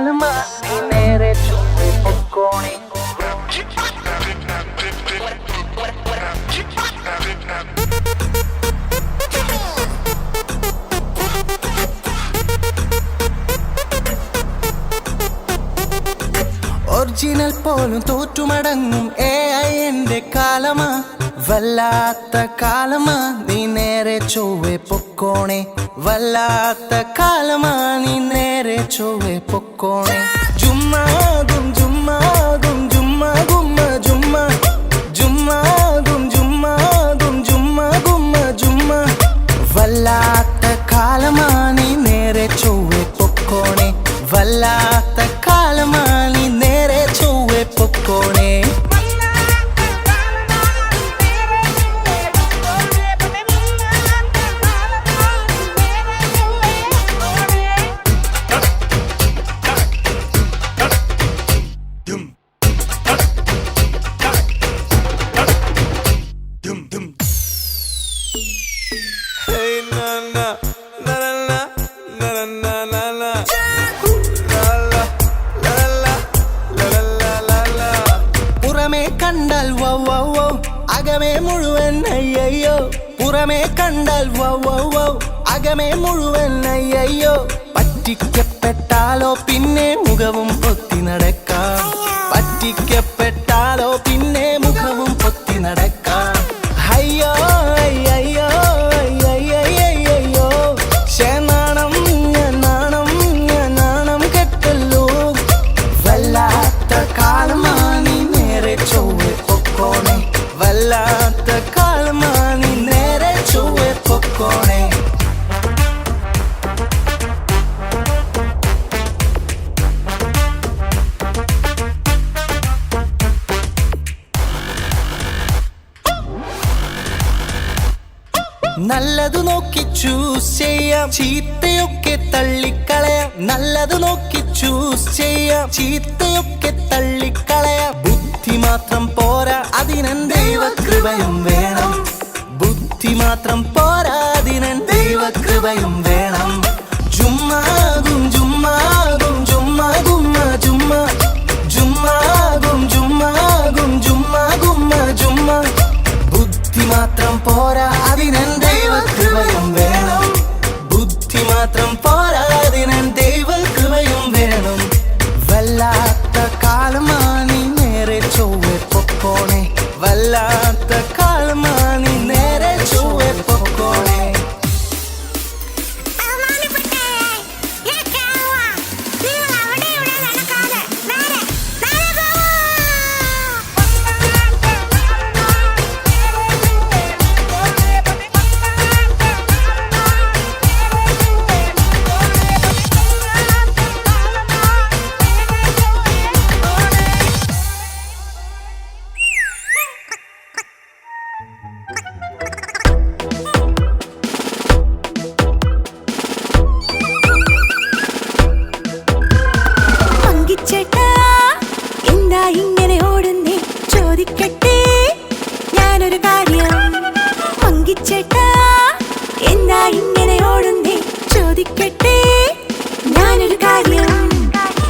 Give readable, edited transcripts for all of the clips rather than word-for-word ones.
കാലമാ നീ നേരെ ചൊവ്വേ പൊക്കോണേ. ഒറിജിനൽ പോലും തോറ്റുമടങ്ങും AI എന്റെ കാലമാ. വല്ലാത്ത കാലമാ നീ നേരെ ചൊവ്വേ പൊക്കോണേ. വല്ലാത്ത കാലമാ നീ നേരെ ചൊവ്വേ പൊക്കോണേ. ജുമ്മാകും ജുമ്മാകും ജുമ്മാ ഗുമ്മ ജുമ്മ ജുമ്മാകും ജുമ്മാകും ജുമ്മാ ഗുമ്മ ജുമ്മ. വല്ലാത്ത കാലമാ നീ നേരെ ചൊവ്വേ പൊക്കോണേ. വല്ലാത്ത കാലമാ നീ നേരെ ചൊവ്വേ പൊക്കോണേ. പുറമേ കണ്ടാൽ വൗ വൗ വൗ അകമേ മുഴുവൻ അയ്യോ. പുറമേ കണ്ടാൽ വൗ വൗ വൗ അകമേ മുഴുവൻ അയ്യോ. പറ്റിക്കപ്പെട്ടാലോ പിന്നെ മുഖവും പൊത്തി നടക്കാം. പറ്റിക്കപ്പെട്ടാലോ പിന്നെ മുഖവും പൊത്തി നടക്കാം. അയ്യോ അയ്യോ അയ്യോ നാണം ഞാൻ നാണം ഞാൻ നാണം കെട്ടല്ലോ. വല്ലാത്ത കാലമാ നീ നേരെ ചൊവ്വേ പൊക്കോണേ. വല്ലാത്ത കാലമാ നീ നേരെ ചൊവ്വേ പൊക്കോണേ. നല്ലതു നോക്കി ചൂസ് ചെയ്യാം, ചീത്തയൊക്കെ തള്ളിക്കളയാം. നല്ലതു നോക്കി ചൂസ് ചെയ്യാം, ചീത്തയൊക്കെ തള്ളിക്കളയാം. ബുദ്ധി മാത്രം പോരാ, അതിന് ദൈവകൃപയും വേണം. ബുദ്ധി മാത്രം പോരാ, അതിന് ദൈവകൃപയും വേണം. ജുമ്മാകും ജുമ്മാകും ജുമ്മാ ഗുമ്മ ജുമ്മ ജുമ്മാകും ജുമ്മാകും ജുമ്മാ ഗുമ്മ ജുമ്മ. ബുദ്ധി മാത്രം പോരാ, അതിന് ദൈവകൃപയും വേണം. ബുദ്ധി മാത്രം പോരാ, അതിന് ദൈവകൃപയും വേണം. വല്ലാത്ത കാലമാ നീ നേരെ ചൊവ്വേ പൊക്കോണേ. വല്ലാത്ത കാലമാ നീ നേരെ ചൊവ്വേ പൊക്കോണേ. എന്താ ഇങ്ങനെ ഓടുന്നേ ചോദിക്കട്ടെ ഞാനൊരു കാര്യം. പങ്കിച്ചേട്ടാ എന്താ ഇങ്ങനെ ഓടുന്നേ ചോദിക്കട്ടെ ഞാനൊരു കാര്യം.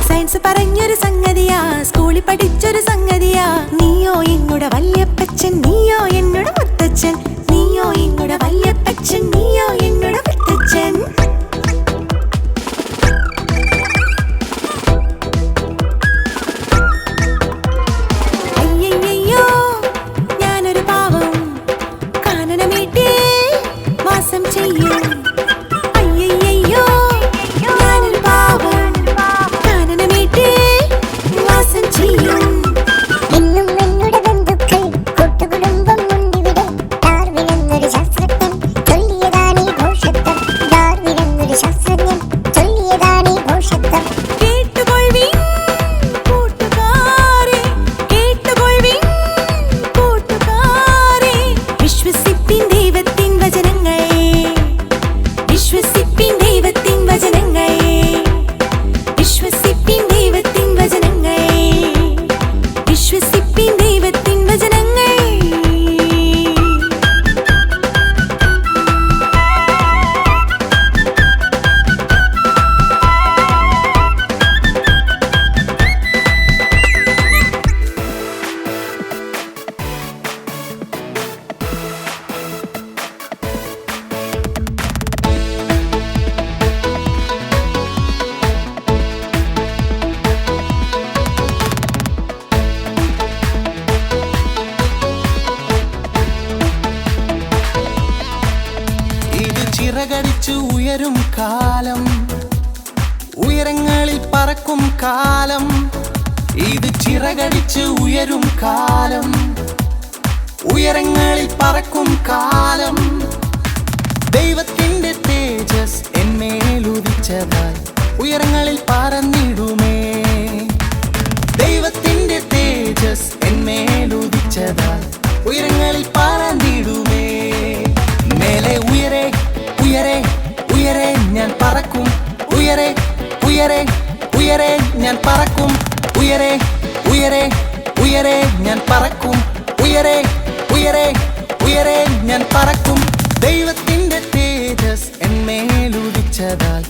സയൻസ് പറഞ്ഞൊരു സംഗതിയാ, സ്കൂളിൽ പഠിച്ചൊരു സംഗതിയാ. നീയോ എന്നോട് വല്യപ്പച്ചൻ, നീയോ എന്നോട് മുത്തച്ഛൻ. നീയോ എന്നോട് വല്യപ്പച്ചൻ, നീയോ എന്നോട് മുത്തച്ഛൻ. ശാസ്ത്രജ്ഞൻ ചൊല്ലിയതാണീ ഘോഷത്വം. ഉയരങ്ങളിൽ പറക്കും കാലം, ഇത് ചിറകടിച്ച് ഉയരും കാലം. ഉയരങ്ങളിൽ പറക്കും കാലം, ദൈവത്തിന്റെ തേജസ് എന്മേലുദിച്ചതാൽ ഉയരങ്ങളിൽ പറന്നിടുമേ. ദൈവത്തിന്റെ തേജസ് എന്മേലുദിച്ചതാൽ ഉയരങ്ങളിൽ പറന്നിടുമേ. മേലെ ഉയരെ ഉയരെ ഉയരെ ഞാൻ പറക്കും, ഉയരെ ഉയരെ ഉയരെ ഞാൻ പറക്കും, ഉയരെ ഉയരെ ഉയരെ ഞാൻ പറക്കും, ഉയരെ ഉയരെ ഉയരെ ഞാൻ പറക്കും. ദൈവത്തിന്റെ തേജസ് എന്മേലുദിച്ചതാൽ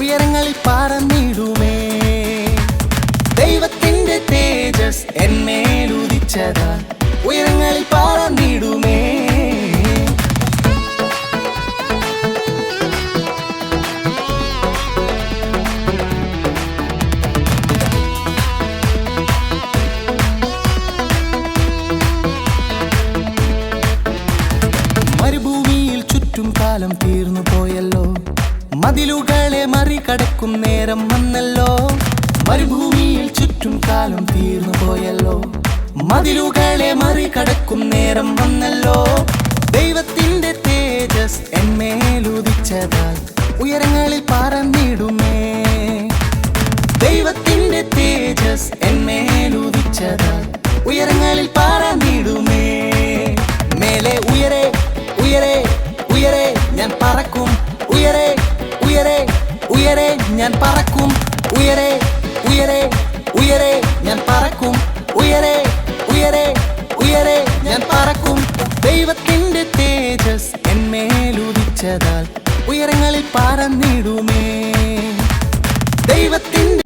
ഉയരങ്ങളിൽ പറന്നിടുമേ. ദൈവത്തിന്റെ തേജസ് എന്മേലുദിച്ചതാൽ ഉയരങ്ങളിൽ പറന്നിടുമേ. മരുഭൂമിയിൽ ചുറ്റും കാലം തീർന്നു പോയല്ലോ, മതിലുകളെ മറികടക്കും നേരം വന്നല്ലോ. മരുഭൂമിയിൽ ചുറ്റും കാലം തീർന്നു പോയല്ലോ, മതിലുകളെ മറികടക്കും നേരം വന്നല്ലോ. ദൈവത്തിന്റെ തേജസ് എന്മേലുദിച്ചതാൽ ഉയരങ്ങളിൽ പറന്നിടുമേ. ദൈവത്തിന്റെ തേജസ് എന്മേലുദിച്ചതാൽ ഉയരങ്ങളിൽ പറന്നിടുമേ. മേലെ ഉയരെ ഉയരെ ഉയരെ ഞാൻ പറക്കും, ഉയരെ ഉയരെ ഉയരെ ഞാൻ പറക്കും, ഉയരെ ഉയരെ ഉയരെ ഞാൻ പറക്കും, ഉയരെ ഉയരെ ഉയരെ ഞാൻ പറക്കും. ദൈവത്തിന്റെ തേജസ് എന്മേലുദിച്ചതാൽ ഉയരങ്ങളിൽ പറന്നിടുമേ. ദൈവത്തിന്റെ